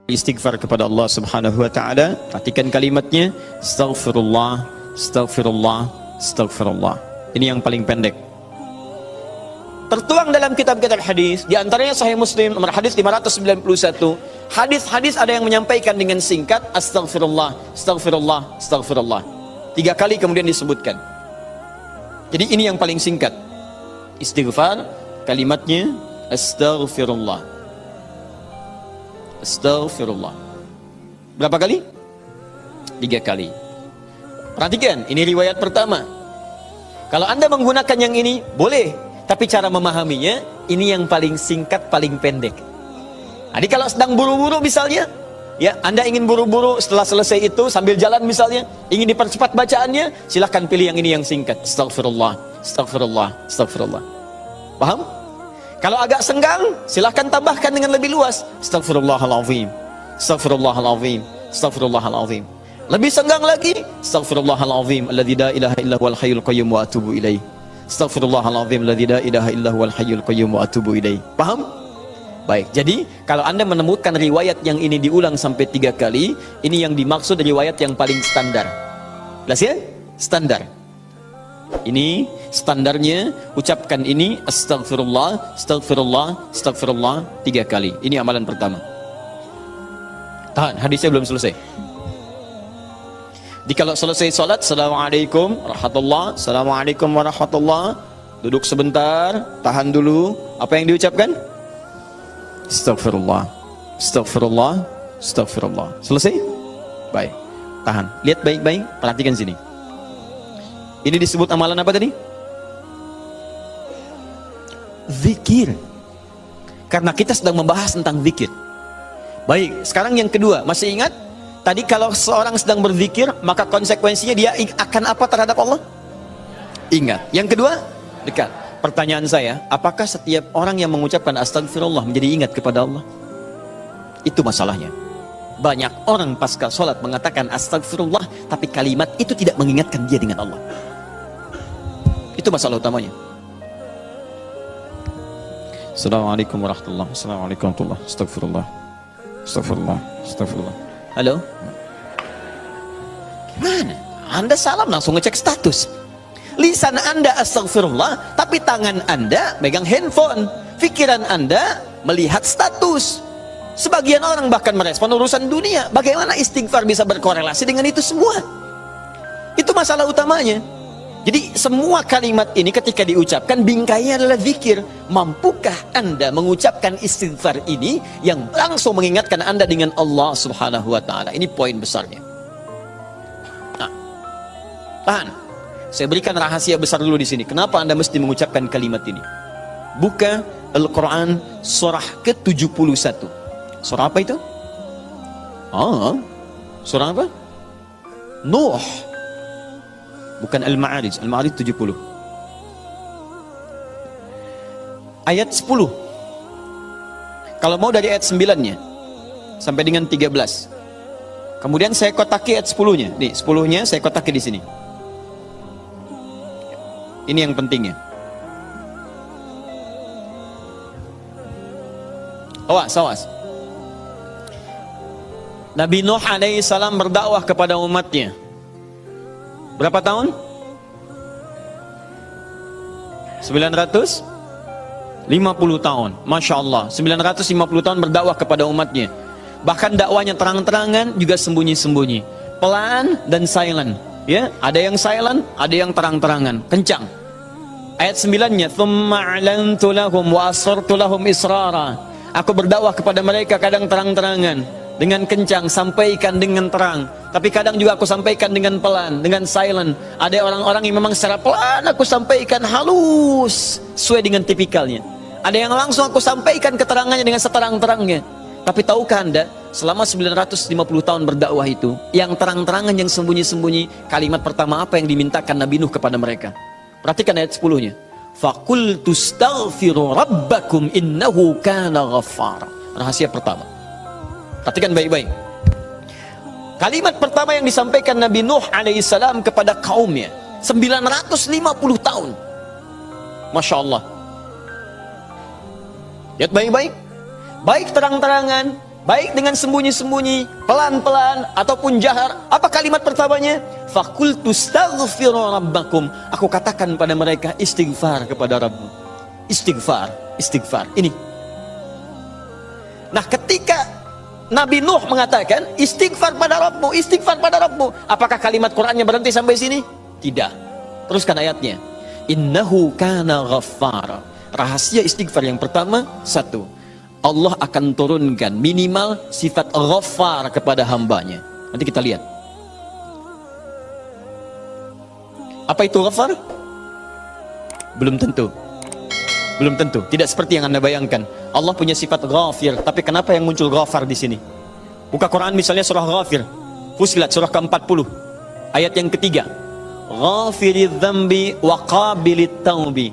istighfar kepada Allah Subhanahu wa taala. Perhatikan kalimatnya, astaghfirullah, astaghfirullah, astaghfirullah. Ini yang paling pendek. Tertuang dalam kitab-kitab hadis, di antaranya Sahih Muslim nomor hadis 591. Hadis-hadis ada yang menyampaikan dengan singkat astaghfirullah, astaghfirullah, astaghfirullah. 3 kali kemudian disebutkan. Jadi ini yang paling singkat. Istighfar kalimatnya astaghfirullah. Astaghfirullah. Berapa kali? 3 kali. Perhatikan, ini riwayat pertama. Kalau Anda menggunakan yang ini, boleh. Tapi cara memahaminya, ini yang paling singkat, paling pendek. Jadi kalau sedang buru-buru misalnya, ya Anda ingin buru-buru setelah selesai itu, sambil jalan misalnya, ingin dipercepat bacaannya, silahkan pilih yang ini yang singkat. Astaghfirullah, astaghfirullah, astaghfirullah. Paham? Kalau agak senggang, silahkan tambahkan dengan lebih luas. Astaghfirullahaladzim, astaghfirullahaladzim, astaghfirullahaladzim. Lebih senggang lagi, astaghfirullahaladzim, alladzi la ilaha illa huwal hayyul qayyum wa atubu ilaih. Astaghfirullahaladzim, alladzi la ilaha illa huwal hayyul qayyum wa atubu ilaih. Paham? Baik, jadi kalau Anda menemukan riwayat yang ini diulang sampai 3 kali, ini yang dimaksud riwayat yang paling standar. Jelas ya? Standar. Ini standarnya, ucapkan ini astaghfirullah, astaghfirullah, astaghfirullah 3 kali. Ini amalan pertama. Tahan, hadisnya belum selesai. Jadi kalau selesai salat, assalamualaikum warahmatullah, assalamualaikum warahmatullah, duduk sebentar, tahan dulu. Apa yang diucapkan? Astaghfirullah, astaghfirullah, astaghfirullah. Selesai? Baik, tahan. Lihat baik-baik, perhatikan sini. Ini disebut amalan apa tadi? Zikir. Karena kita sedang membahas tentang zikir. Baik, sekarang yang kedua, masih ingat? Tadi kalau seorang sedang berzikir, maka konsekuensinya dia akan apa terhadap Allah? Ingat. Yang kedua, dekat. Pertanyaan saya, apakah setiap orang yang mengucapkan astagfirullah menjadi ingat kepada Allah? Itu masalahnya. Banyak orang pasca sholat mengatakan astagfirullah, tapi kalimat itu tidak mengingatkan dia dengan Allah. Itu masalah utamanya. Assalamualaikum warahmatullahi wabarakatuh. Assalamualaikum warahmatullahi wabarakatuh. Astagfirullah, astagfirullah, astagfirullah. Halo? Gimana? Anda salam langsung ngecek status. Lisan Anda astagfirullah, tapi tangan Anda megang handphone. Pikiran Anda melihat status. Sebagian orang bahkan merespon urusan dunia. Bagaimana istighfar bisa berkorelasi dengan itu semua? Itu masalah utamanya. Jadi semua kalimat ini ketika diucapkan, bingkainya adalah zikir. Mampukah Anda mengucapkan istighfar ini yang langsung mengingatkan Anda dengan Allah Subhanahu wa ta'ala? Ini poin besarnya. Nah, tahan. Saya berikan rahasia besar dulu di sini. Kenapa Anda mesti mengucapkan kalimat ini? Buka Al-Quran surah ke-71. Surah apa itu? Surah apa? Nuh. Bukan Al-Ma'arij. Al-Ma'arij 70. Ayat 10. Kalau mau dari ayat 9-nya sampai dengan 13. Kemudian saya kotaki ayat 10-nya. Nih, 10-nya saya kotaki di sini. Ini yang pentingnya. Awas. Nabi Nuh alaihi salam berdakwah kepada umatnya. Berapa tahun? 950 tahun. Masya Allah, 950 tahun berdakwah kepada umatnya. Bahkan dakwanya terang-terangan, juga sembunyi-sembunyi, pelan dan silent. Ya, ada yang silent, ada yang terang-terangan, kencang. Ayat 9-nya, "Tsumma a'lantu lahum wa asrartu lahum israra." Aku berdakwah kepada mereka kadang terang-terangan, dengan kencang, sampaikan dengan terang. Tapi kadang juga aku sampaikan dengan pelan, dengan silent. Ada orang-orang yang memang secara pelan aku sampaikan halus, sesuai dengan tipikalnya. Ada yang langsung aku sampaikan keterangannya dengan seterang-terangnya. Tapi tahukah Anda, selama 950 tahun berdakwah itu, yang terang-terangan, yang sembunyi-sembunyi, kalimat pertama apa yang dimintakan Nabi Nuh kepada mereka? Perhatikan ayat 10-nya. "Faqultu astaghfiru rabbakum innahu kana ghaffara." Rahasia pertama. Perhatikan baik-baik. Kalimat pertama yang disampaikan Nabi Nuh alaihissalam kepada kaumnya, 950 tahun. Masya Allah. Lihat baik-baik. Baik terang-terangan, baik dengan sembunyi-sembunyi, pelan-pelan ataupun jahar. Apa kalimat pertamanya? Faqultu astaghfiru rabbakum. Aku katakan pada mereka, istighfar kepada Rabbmu. Istighfar, istighfar. Ini. Nah, ketika Nabi Nuh mengatakan istighfar pada Rabbmu, istighfar pada Rabbmu, apakah kalimat Qur'annya berhenti sampai sini? Tidak. Teruskan ayatnya. Innahu kana ghaffara. Rahasia istighfar yang pertama, satu, Allah akan turunkan minimal sifat ghaffar kepada hambanya. Nanti kita lihat. Apa itu ghaffar? Belum tentu. Belum tentu. Tidak seperti yang Anda bayangkan. Allah punya sifat ghafir, tapi kenapa yang muncul ghafar di sini? Buka Quran misalnya surah Ghafir, Fussilat surah ke-40, ayat yang ketiga. Ghafiridz dzambi wa qabilit taubi.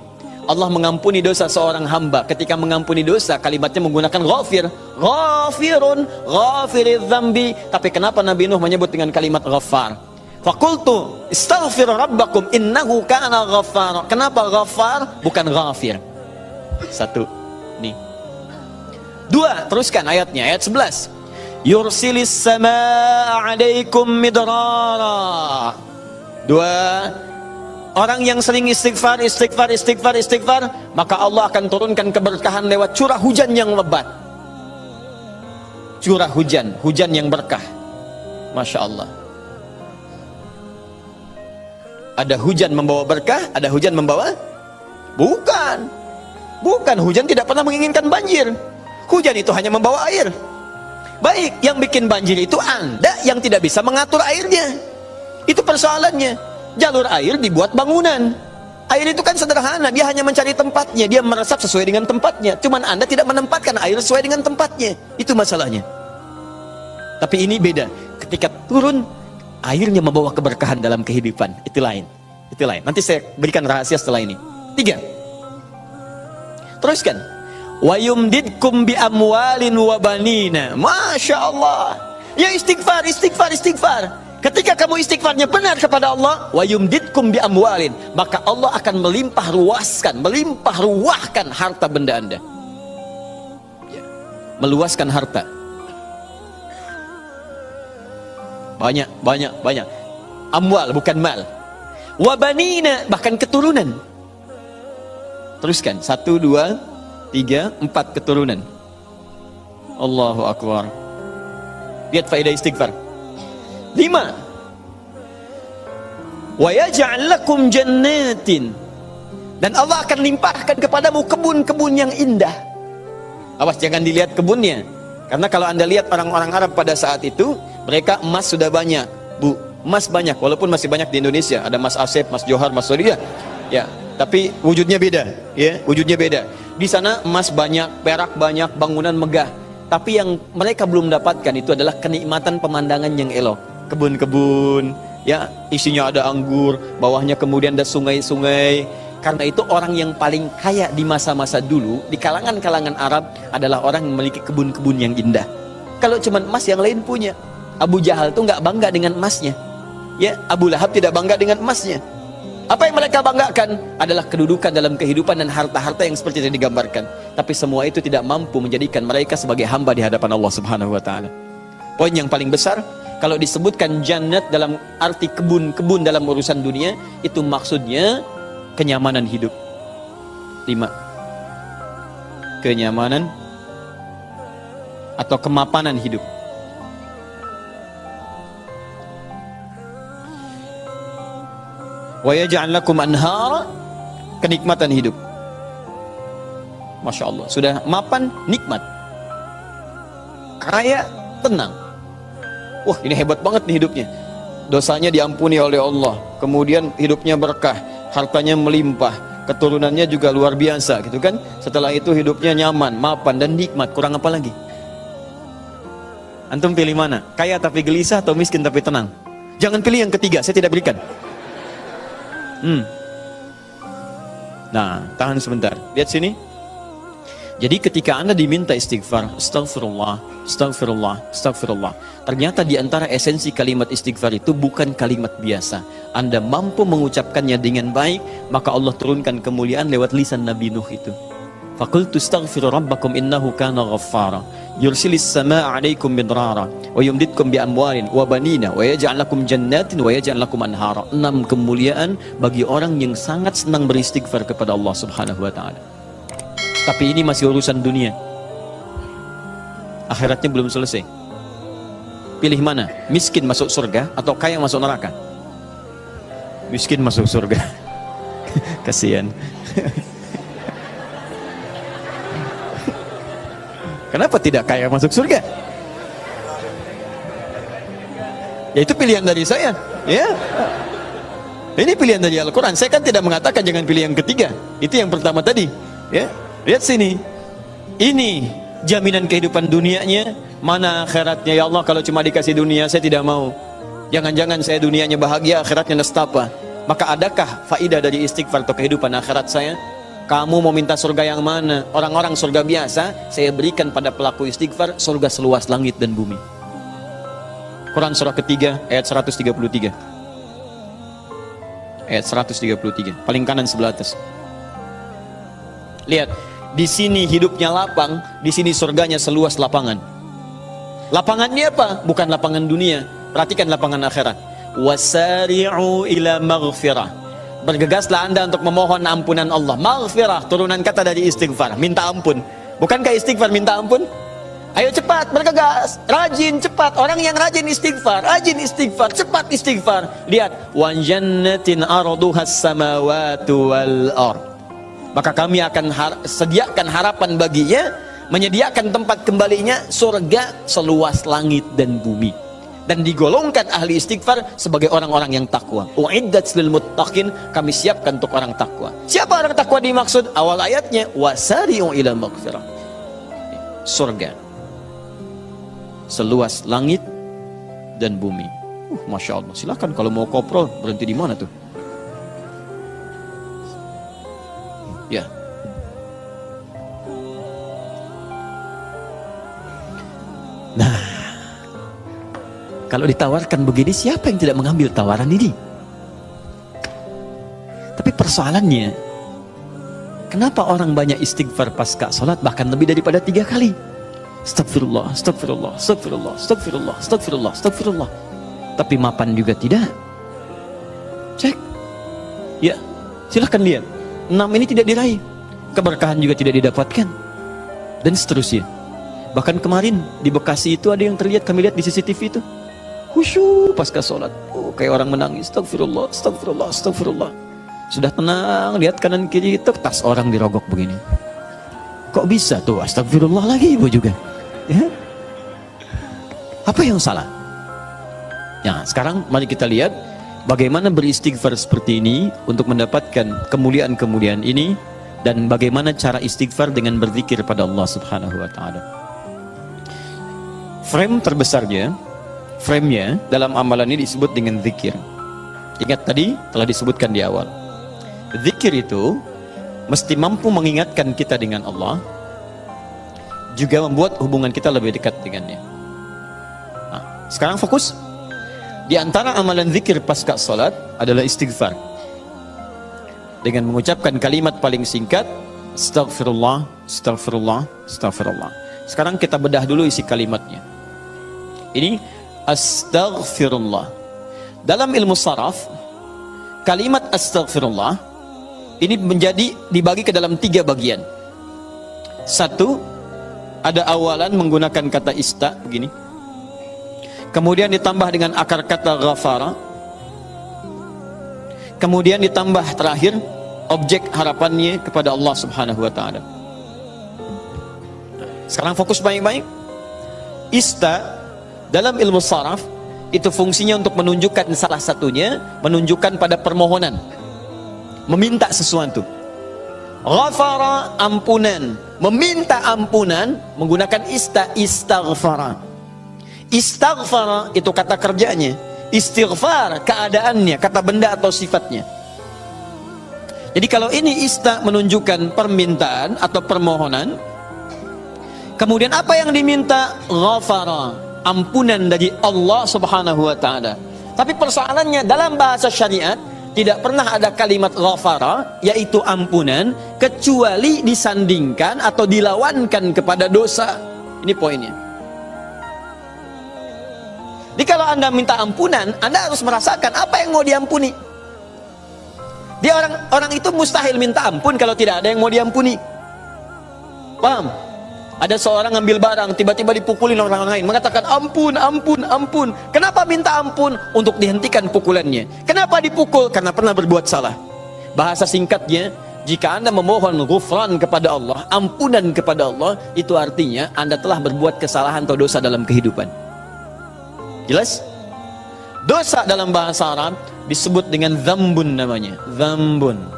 Allah mengampuni dosa seorang hamba. Ketika mengampuni dosa, kalimatnya menggunakan ghafir. Ghafirun, ghafiridz dzambi. Tapi kenapa Nabi Nuh menyebut dengan kalimat ghafar? Faqultu istaghfir rabbakum innahu kana ghaffara. Kenapa ghafar bukan ghafir? Satu. Nih. Dua, teruskan ayatnya, ayat 11. Yursilis samaa 'alaikum midrara. Dua, orang yang sering istighfar, maka Allah akan turunkan keberkahan lewat curah hujan yang lebat. Curah hujan, hujan yang berkah. Masya Allah. Ada hujan membawa berkah, ada hujan membawa? Bukan. Bukan, hujan tidak pernah menginginkan banjir. Hujan itu hanya membawa air. Baik, yang bikin banjir itu Anda yang tidak bisa mengatur airnya. Itu persoalannya. Jalur air dibuat bangunan. Air itu kan sederhana, dia hanya mencari tempatnya, dia meresap sesuai dengan tempatnya. Cuman Anda tidak menempatkan air sesuai dengan tempatnya. Itu masalahnya. Tapi ini beda. Ketika turun, airnya membawa keberkahan dalam kehidupan. Itu lain. Itu lain. Nanti saya berikan rahasia setelah ini. Tiga. Teruskan. Wa yumdidkum bi amwalin wa banina. Masya Allah. Ya istighfar, istighfar, istighfar. Ketika kamu istighfarnya benar kepada Allah, wa yumdidkum bi amwalin, maka Allah akan melimpah ruahkan harta benda Anda. Ya. Meluaskan harta. Banyak. Amwal bukan mal. Wa banina, bahkan keturunan. Teruskan. 1, 2, 3, 4 keturunan. Allahu Akbar. Lihat faedah istighfar. 5. Wa yaj'al lakum jannatin. Dan Allah akan limpahkan kepadamu kebun-kebun yang indah. Awas jangan dilihat kebunnya. Karena kalau Anda lihat orang-orang Arab pada saat itu, mereka emas sudah banyak. Bu, emas banyak walaupun masih banyak di Indonesia. Ada Mas Asep, Mas Johar, Mas Sodia. Ya, tapi wujudnya beda, ya, wujudnya beda. Di sana emas banyak, perak banyak, bangunan megah. Tapi yang mereka belum dapatkan itu adalah kenikmatan pemandangan yang elok. Kebun-kebun, ya, isinya ada anggur, bawahnya kemudian ada sungai-sungai. Karena itu orang yang paling kaya di masa-masa dulu di kalangan-kalangan Arab adalah orang yang memiliki kebun-kebun yang indah. Kalau cuma emas yang lain punya. Abu Jahal tuh nggak bangga dengan emasnya. Ya, Abu Lahab tidak bangga dengan emasnya. Apa yang mereka banggakan adalah kedudukan dalam kehidupan dan harta-harta yang seperti yang digambarkan. Tapi semua itu tidak mampu menjadikan mereka sebagai hamba di hadapan Allah Subhanahu wa taala. Poin yang paling besar, kalau disebutkan jannat dalam arti kebun-kebun dalam urusan dunia, itu maksudnya kenyamanan hidup. 5. Kenyamanan atau kemapanan hidup. Wa yaj'al lakum anhara, kenikmatan hidup. Masya Allah, sudah mapan, nikmat. Kaya, tenang. Wah, ini hebat banget nih hidupnya. Dosanya diampuni oleh Allah, kemudian hidupnya berkah, hartanya melimpah, keturunannya juga luar biasa gitu kan. Setelah itu hidupnya nyaman, mapan dan nikmat. Kurang apa lagi? Antum pilih mana? Kaya tapi gelisah atau miskin tapi tenang? Jangan pilih yang ketiga, saya tidak berikan. Nah, tahan sebentar. Lihat sini. Jadi ketika Anda diminta istighfar, astagfirullah, astagfirullah, astagfirullah, ternyata di antara esensi kalimat istighfar itu bukan kalimat biasa. Anda mampu mengucapkannya dengan baik, maka Allah turunkan kemuliaan lewat lisan Nabi Nuh itu. Faqultu astaghfiru rabbakum innahu kana ghaffara. yursilis samaa 'alaikum midrara wa yumditkum bi amwalin wa banina wa yaj'al lakum jannatin wa yaj'al lakum anhara. 6 kemuliaan bagi orang yang sangat senang beristighfar kepada Allah Subhanahu wa taala. Tapi ini masih urusan dunia. Akhiratnya belum selesai. Pilih mana? Miskin masuk surga atau kaya masuk neraka? Miskin masuk surga. Kasihan. Kenapa tidak kaya masuk surga? Ya itu pilihan dari saya, ya. Ini pilihan dari Al-Quran. Saya kan tidak mengatakan jangan pilih yang ketiga. Itu yang pertama tadi, ya. Lihat sini. Ini jaminan kehidupan dunianya, mana akhiratnya. Ya Allah, kalau cuma dikasih dunia saya tidak mau. Jangan-jangan saya dunianya bahagia, akhiratnya nestapa. Maka adakah faidah dari istighfar atau kehidupan akhirat saya? Kamu mau minta surga yang mana? Orang-orang surga biasa, saya berikan pada pelaku istighfar surga seluas langit dan bumi. Quran surah ketiga ayat 133. Ayat 133, paling kanan sebelah atas. Lihat, di sini hidupnya lapang, di sini surganya seluas lapangan. Lapangannya apa? Bukan lapangan dunia. Perhatikan lapangan akhirat. Wasari'u ila maghfirah. Bergegaslah Anda untuk memohon ampunan Allah. Maghfirah, turunan kata dari istighfar, minta ampun. Bukankah istighfar minta ampun? Ayo cepat, bergegas, rajin, cepat. Orang yang rajin istighfar, cepat istighfar. Lihat, wa jannatin arduhas samawati wal ard. Maka kami akan sediakan harapan baginya, menyediakan tempat kembalinya surga seluas langit dan bumi. Dan digolongkan ahli istighfar sebagai orang-orang yang takwa. Uiddat lil muttaqin, kami siapkan untuk orang takwa. Siapa orang takwa dimaksud? Awal ayatnya wasari'u ila maghfirah. Surga seluas langit dan bumi. Masya Allah. Silakan kalau mau koprol, berhenti di mana tuh? Ya. Nah, kalau ditawarkan begini, siapa yang tidak mengambil tawaran ini? Tapi persoalannya, kenapa orang banyak istighfar pasca salat bahkan lebih daripada 3 kali? Astagfirullah, astagfirullah, astagfirullah, astagfirullah, astagfirullah, astagfirullah. Tapi mapan juga tidak. Cek. Ya, silahkan lihat. 6 ini tidak diraih. Keberkahan juga tidak didapatkan. Dan seterusnya. Bahkan kemarin di Bekasi itu ada yang terlihat, kami lihat di CCTV itu. Khusyuk pasca sholat, kayak orang menangis. Astagfirullah, astagfirullah, astagfirullah. Sudah tenang, lihat kanan kiri, tas orang dirogok begini. Kok bisa tuh? Astagfirullah lagi ibu juga. Ya? Apa yang salah? Nah, sekarang mari kita lihat bagaimana beristighfar seperti ini untuk mendapatkan kemuliaan-kemuliaan ini, dan bagaimana cara istighfar dengan berzikir pada Allah Subhanahu wa taala. Frame terbesarnya, frame-nya dalam amalan ini disebut dengan zikir. Ingat tadi telah disebutkan di awal. Zikir itu mesti mampu mengingatkan kita dengan Allah, juga membuat hubungan kita lebih dekat dengannya. Nah, sekarang fokus. Di antara amalan zikir pasca salat adalah istighfar. Dengan mengucapkan kalimat paling singkat, astagfirullah, astagfirullah, astagfirullah. Sekarang kita bedah dulu isi kalimatnya. Ini astaghfirullah. Dalam ilmu saraf, kalimat astaghfirullah ini dibagi ke dalam 3 bagian. 1, ada awalan menggunakan kata ista begini. Kemudian ditambah dengan akar kata ghafara. Kemudian ditambah terakhir objek harapannya kepada Allah Subhanahu wa taala. Sekarang fokus baik-baik. Ista dalam ilmu saraf itu fungsinya untuk menunjukkan salah satunya, menunjukkan pada permohonan, meminta sesuatu. Ghafara, ampunan, meminta ampunan menggunakan istaghfara. Istaghfara itu kata kerjanya, istighfar keadaannya, kata benda atau sifatnya. Jadi kalau ini menunjukkan permintaan atau permohonan, kemudian apa yang diminta? Ghafara, ampunan dari Allah Subhanahu wa taala. Tapi persoalannya dalam bahasa syariat tidak pernah ada kalimat ghafara, yaitu ampunan, kecuali disandingkan atau dilawankan kepada dosa. Ini poinnya. Jadi kalau Anda minta ampunan, Anda harus merasakan apa yang mau diampuni. Dia orang itu mustahil minta ampun kalau tidak ada yang mau diampuni. Paham? Ada seorang ngambil barang, tiba-tiba dipukulin orang lain, mengatakan ampun, ampun, ampun. Kenapa minta ampun? Untuk dihentikan pukulannya. Kenapa dipukul? Karena pernah berbuat salah. Bahasa singkatnya, jika Anda memohon ghufran kepada Allah, ampunan kepada Allah, itu artinya Anda telah berbuat kesalahan atau dosa dalam kehidupan. Jelas? Dosa dalam bahasa Arab disebut dengan dzambun namanya. Dzambun.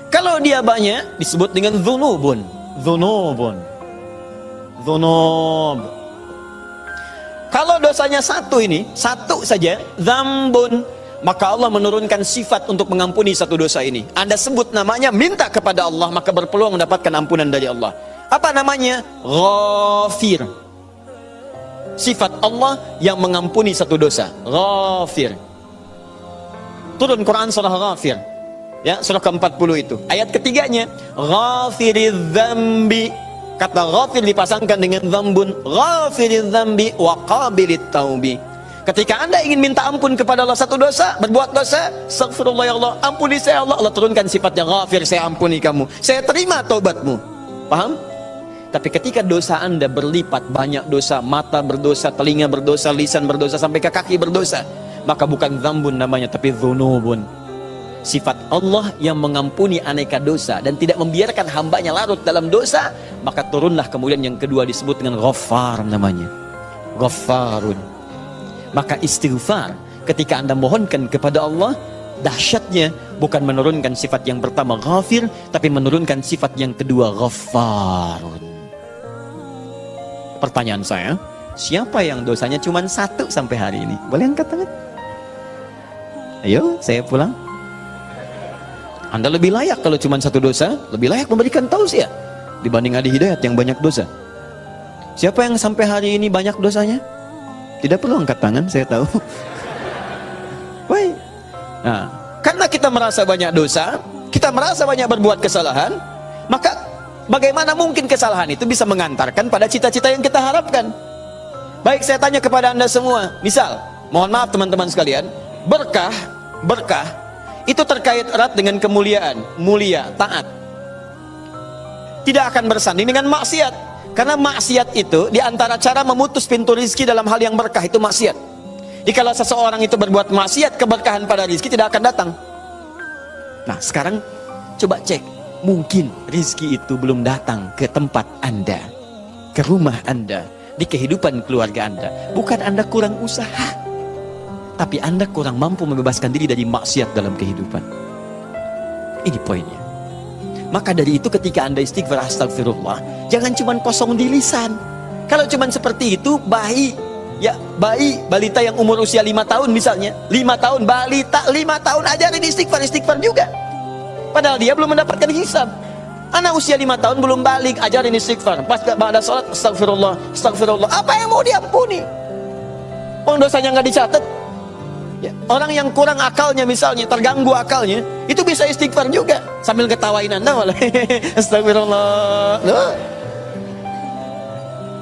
Kalau dia banyak disebut dengan dzunubun. Dzunubun. Dzunub. Kalau dosanya satu ini, satu saja, dzambun, maka Allah menurunkan sifat untuk mengampuni satu dosa ini. Anda sebut namanya, minta kepada Allah, maka berpeluang mendapatkan ampunan dari Allah. Apa namanya? Ghafir. Sifat Allah yang mengampuni satu dosa. Ghafir. Turun Quran surah Ghafir. Ya, surah ke-40 itu. Ayat ketiganya, Ghafiriz dzambi. Kata ghafir dipasangkan dengan dzambun. Ghafiriz dzambi wa qabilit taubi. Ketika Anda ingin minta ampun kepada Allah satu dosa, berbuat dosa, astaghfirullah ya Allah, ampuni saya Allah. Allah turunkan sifatnya ghafir, saya ampuni kamu. Saya terima taubatmu. Paham? Tapi ketika dosa Anda berlipat, banyak dosa, mata berdosa, telinga berdosa, lisan berdosa, sampai ke kaki berdosa, maka bukan dzambun namanya, tapi dzunubun. Sifat Allah yang mengampuni aneka dosa dan tidak membiarkan hambanya larut dalam dosa, maka turunlah kemudian yang kedua disebut dengan Ghaffar namanya. Ghaffarun. Maka istighfar ketika Anda mohonkan kepada Allah, dahsyatnya bukan menurunkan sifat yang pertama Ghafir, tapi menurunkan sifat yang kedua Ghaffarun. Pertanyaan saya, siapa yang dosanya cuma satu sampai hari ini? Boleh angkat tangan? Ayo, saya pulang. Anda lebih layak kalau cuma satu dosa, lebih layak memberikan tausiah dibanding Adi Hidayat yang banyak dosa. Siapa yang sampai hari ini banyak dosanya? Tidak perlu angkat tangan, saya tahu. Baik. Nah, karena kita merasa banyak dosa, kita merasa banyak berbuat kesalahan, maka bagaimana mungkin kesalahan itu bisa mengantarkan pada cita-cita yang kita harapkan? Baik, saya tanya kepada Anda semua. Misal, mohon maaf teman-teman sekalian, berkah itu terkait erat dengan kemuliaan, mulia, taat. Tidak akan bersanding dengan maksiat. Karena maksiat itu diantara cara memutus pintu rizki dalam hal yang berkah itu maksiat. Jadi kalau seseorang itu berbuat maksiat, keberkahan pada rizki tidak akan datang. Nah sekarang coba cek, mungkin rizki itu belum datang ke tempat Anda, ke rumah Anda, di kehidupan keluarga Anda. Bukan Anda kurang usaha, tapi Anda kurang mampu membebaskan diri dari maksiat dalam kehidupan. Ini poinnya. Maka dari itu ketika Anda istighfar astagfirullah, jangan cuma kosong di lisan. Kalau cuma seperti itu, bayi, balita yang umur usia 5 tahun misalnya, 5 tahun, balita 5 tahun ajarin istighfar juga. Padahal dia belum mendapatkan hisab. Anak usia 5 tahun belum balik, ajarin istighfar. Pas pada sholat, astagfirullah, astagfirullah. Apa yang mau diampuni? Orang dosanya nggak dicatat. Ya, orang yang kurang akalnya misalnya, terganggu akalnya, itu bisa istighfar juga sambil ketawain Anda malah. Astagfirullah. Loh.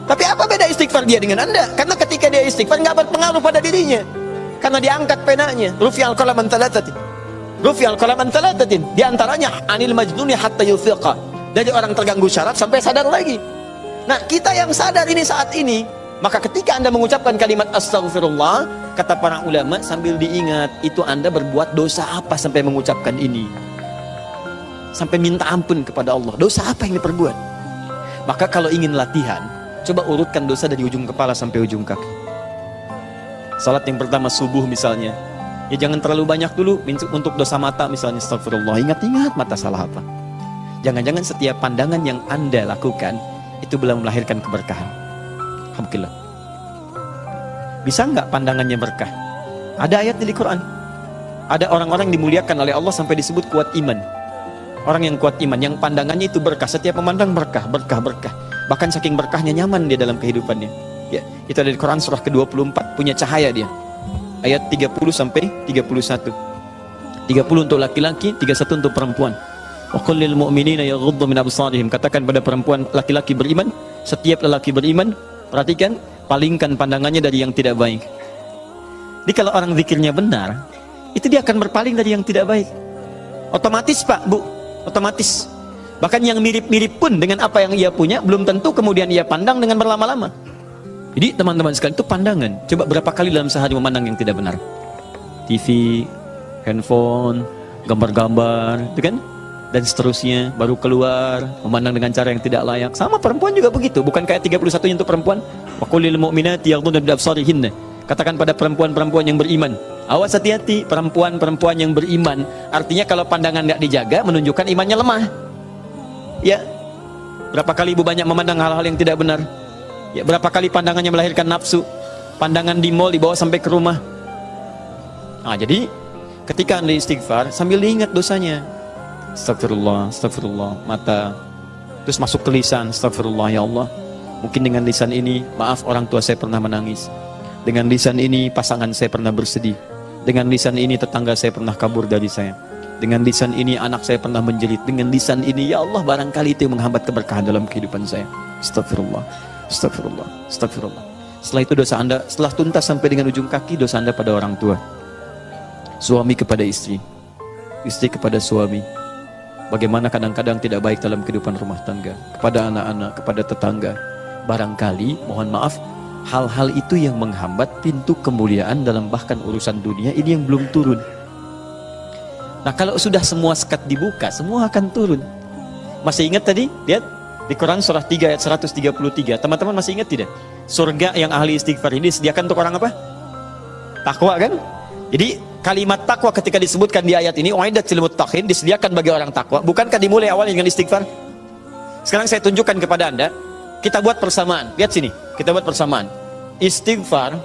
Tapi apa beda istighfar dia dengan Anda? Karena ketika dia istighfar nggak berpengaruh pada dirinya, karena diangkat penanya. Rufi'al qalam an thalathatin. Rufi'al qalam an thalathatin. Di antaranya anil majnuni hatta yufiqa. Dari orang terganggu syaraf sampai sadar lagi. Nah, kita yang sadar ini saat ini, maka ketika Anda mengucapkan kalimat astagfirullah, kata para ulama, sambil diingat, itu Anda berbuat dosa apa sampai mengucapkan ini? Sampai minta ampun kepada Allah. Dosa apa yang diperbuat? Maka kalau ingin latihan, coba urutkan dosa dari ujung kepala sampai ujung kaki. Salat yang pertama subuh misalnya, ya jangan terlalu banyak dulu. Untuk dosa mata misalnya, astagfirullah, ingat-ingat mata salah apa. Jangan-jangan setiap pandangan yang Anda lakukan, itu belum melahirkan keberkahan. Alhamdulillah. Bisa nggak pandangannya berkah? Ada ayatnya di Quran. Ada orang-orang dimuliakan oleh Allah sampai disebut kuat iman. Orang yang kuat iman, yang pandangannya itu berkah, setiap memandang berkah. Bahkan saking berkahnya nyaman dia dalam kehidupannya. Ya, itu ada di Quran surah ke-24, punya cahaya dia. Ayat 30 sampai 31. 30 untuk laki-laki, 31 untuk perempuan. Wa qul lil mu'minina yaghuddu min absarihim. Katakan pada perempuan laki-laki beriman, setiap lelaki beriman, perhatikan, palingkan pandangannya dari yang tidak baik. Jadi kalau orang zikirnya benar, itu dia akan berpaling dari yang tidak baik. Otomatis Pak, Bu, otomatis. Bahkan yang mirip-mirip pun dengan apa yang ia punya, belum tentu kemudian ia pandang dengan berlama-lama. Jadi teman-teman sekalian, itu pandangan. Coba berapa kali dalam sehari memandang yang tidak benar? TV, handphone, gambar-gambar, itu kan? Dan seterusnya, baru keluar memandang dengan cara yang tidak layak. Sama perempuan juga begitu, bukan kayak 31 untuk perempuan. Wa qul lil mu'minati yaghdudna min absarihinna. Katakan pada perempuan-perempuan yang beriman, awas hati-hati, perempuan-perempuan yang beriman. Artinya kalau pandangan tidak dijaga, menunjukkan imannya lemah. Ya, berapa kali ibu banyak memandang hal-hal yang tidak benar? Ya, berapa kali pandangannya melahirkan nafsu? Pandangan di mall dibawa sampai ke rumah. Nah, jadi ketika anda istighfar, sambil diingat dosanya. Astagfirullah, astagfirullah, mata. Terus masuk ke lisan, astagfirullah ya Allah. Mungkin dengan lisan ini, maaf orang tua saya pernah menangis. Dengan lisan ini, pasangan saya pernah bersedih. Dengan lisan ini, tetangga saya pernah kabur dari saya. Dengan lisan ini, anak saya pernah menjerit. Dengan lisan ini, ya Allah, barangkali itu yang menghambat keberkahan dalam kehidupan saya. Astagfirullah, astagfirullah, astagfirullah. Setelah itu dosa anda, setelah tuntas sampai dengan ujung kaki, dosa anda pada orang tua. Suami kepada istri, istri kepada suami. Bagaimana kadang-kadang tidak baik dalam kehidupan rumah tangga, kepada anak-anak, kepada tetangga. Barangkali, mohon maaf, hal-hal itu yang menghambat pintu kemuliaan dalam bahkan urusan dunia ini yang belum turun. Nah, kalau sudah semua sekat dibuka, semua akan turun. Masih ingat tadi? Lihat di Quran surah 3 ayat 133. Teman-teman masih ingat tidak? Surga yang ahli istighfar ini disediakan untuk orang apa? Takwa kan? Jadi kalimat takwa ketika disebutkan di ayat ini, uiddat lil muttaqin, disediakan bagi orang takwa. Bukankah dimulai awalnya dengan istighfar? Sekarang saya tunjukkan kepada anda, kita buat persamaan. Lihat sini, kita buat persamaan. Istighfar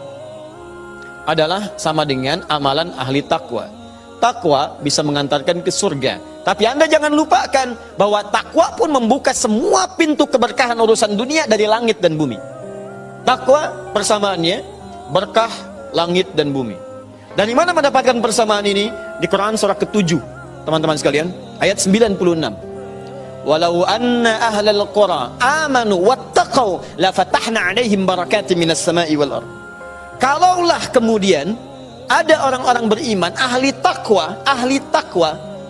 adalah sama dengan amalan ahli takwa. Takwa bisa mengantarkan ke surga. Tapi anda jangan lupakan bahwa takwa pun membuka semua pintu keberkahan urusan dunia dari langit dan bumi. Takwa persamaannya berkah langit dan bumi. Dari mana mendapatkan persamaan ini? Di Quran surah ke-7, teman-teman sekalian, ayat 96. Walau anna ahlal qura amanu wattaqau la fatahna 'alaihim barakatin minas sama'i wal ardh. Kalaulah kemudian ada orang-orang beriman, ahli takwa,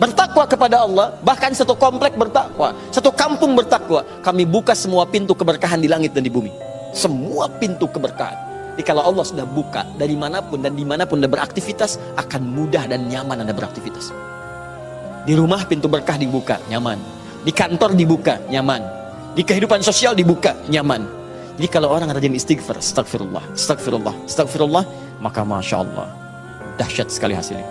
bertakwa kepada Allah, bahkan satu komplek bertakwa, satu kampung bertakwa, kami buka semua pintu keberkahan di langit dan di bumi. Semua pintu keberkahan. Jadi kalau Allah sudah buka, dari manapun dan dimanapun Anda beraktivitas, akan mudah dan nyaman Anda beraktivitas. Di rumah pintu berkah dibuka, nyaman. Di kantor dibuka, nyaman. Di kehidupan sosial dibuka, nyaman. Jadi kalau orang rajin istighfar, astagfirullah, astagfirullah, astagfirullah, maka Masya Allah, dahsyat sekali hasilnya.